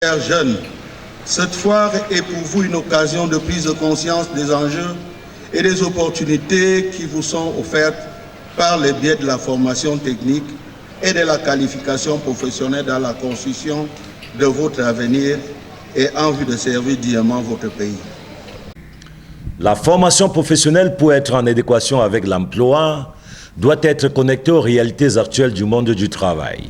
Chers jeunes, cette foire est pour vous une occasion de prise de conscience des enjeux et des opportunités qui vous sont offertes par le biais de la formation technique et de la qualification professionnelle dans la construction de votre avenir et en vue de servir dignement votre pays. La formation professionnelle, pour être en adéquation avec l'emploi, doit être connectée aux réalités actuelles du monde du travail.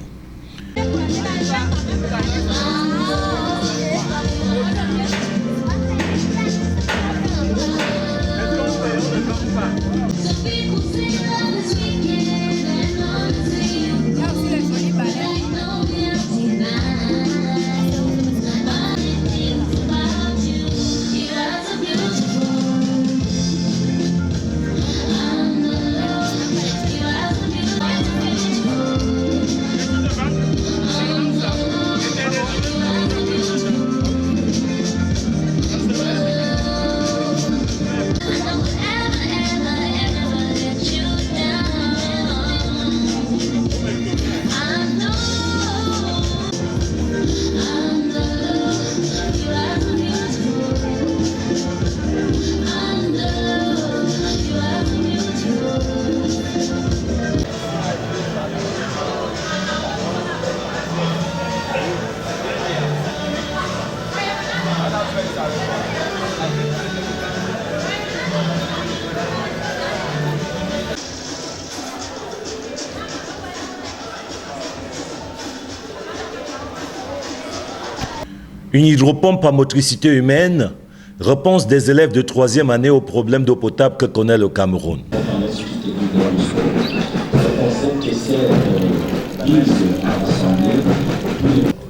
Une hydropompe à motricité humaine, réponse des élèves de 3e année aux problèmes d'eau potable que connaît le Cameroun.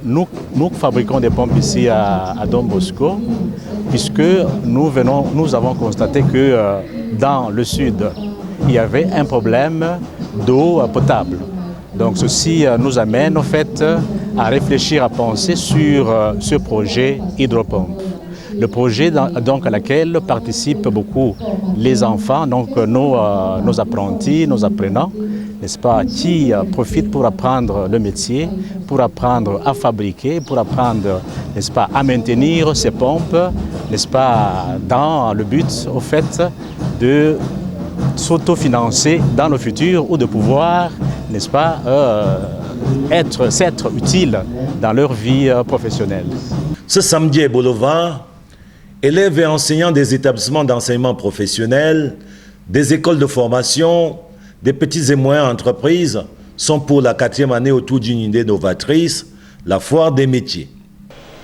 Nous fabriquons des pompes ici à Don Bosco, puisque nous avons constaté que dans le sud, il y avait un problème d'eau potable. Donc ceci nous amène au fait à réfléchir, à penser sur ce projet hydropompe. Le projet donc à laquelle participent beaucoup les enfants, donc nos apprentis, nos apprenants, n'est-ce pas, qui profitent pour apprendre le métier, pour apprendre à fabriquer, pour apprendre, n'est-ce pas, à maintenir ces pompes, n'est-ce pas, dans le but au fait de s'autofinancer dans le futur ou de pouvoir, n'est-ce pas, s'être utile dans leur vie professionnelle. Ce samedi à Bolova, élèves et enseignants des établissements d'enseignement professionnel, des écoles de formation, des petites et moyennes entreprises sont pour la 4e année autour d'une idée novatrice, la foire des métiers.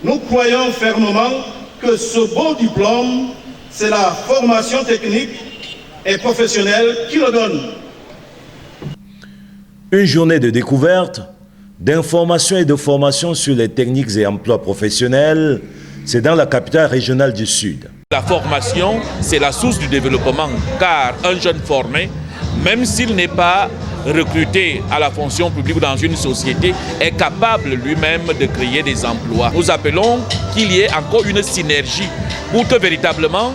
Nous croyons fermement que ce beau diplôme, c'est la formation technique et professionnelle qui le donne. Une journée de découverte, d'information et de formation sur les techniques et emplois professionnels, c'est dans la capitale régionale du Sud. La formation, c'est la source du développement, car un jeune formé, même s'il n'est pas recruté à la fonction publique dans une société, est capable lui-même de créer des emplois. Nous appelons qu'il y ait encore une synergie pour que véritablement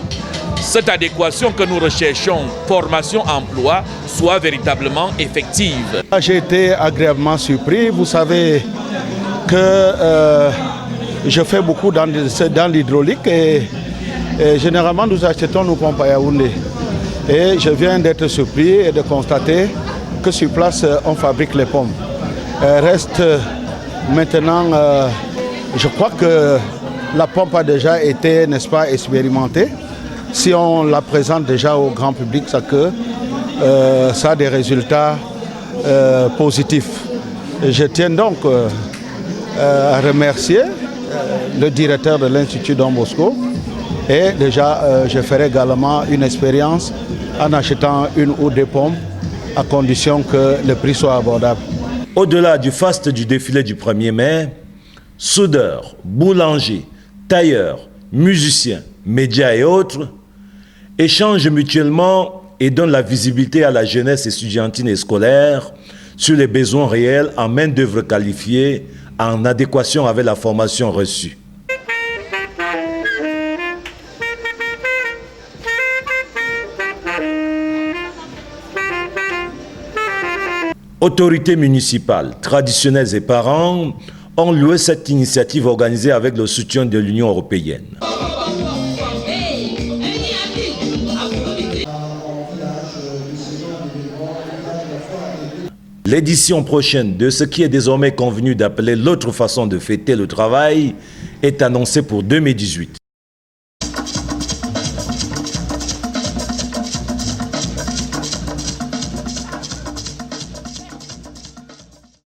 cette adéquation que nous recherchons, formation-emploi, soit véritablement effective. J'ai été agréablement surpris. Vous savez que je fais beaucoup dans l'hydraulique et généralement nous achetons nos pompes à Yaoundé. Et je viens d'être surpris et de constater que sur place on fabrique les pompes. Reste maintenant, je crois que la pompe a déjà été, n'est-ce pas, expérimentée. Si on la présente déjà au grand public, c'est que ça a des résultats positifs. Et je tiens donc à remercier le directeur de l'Institut Don Bosco et déjà je ferai également une expérience en achetant une ou deux pompes à condition que le prix soit abordable. Au-delà du faste du défilé du 1er mai, soudeurs, boulangers, tailleurs, musiciens, médias et autres échangent mutuellement et donnent la visibilité à la jeunesse estudiantine et scolaire sur les besoins réels en main-d'œuvre qualifiée en adéquation avec la formation reçue. Autorités municipales, traditionnelles et parents ont loué cette initiative organisée avec le soutien de l'Union européenne. L'édition prochaine de ce qui est désormais convenu d'appeler l'autre façon de fêter le travail est annoncée pour 2018.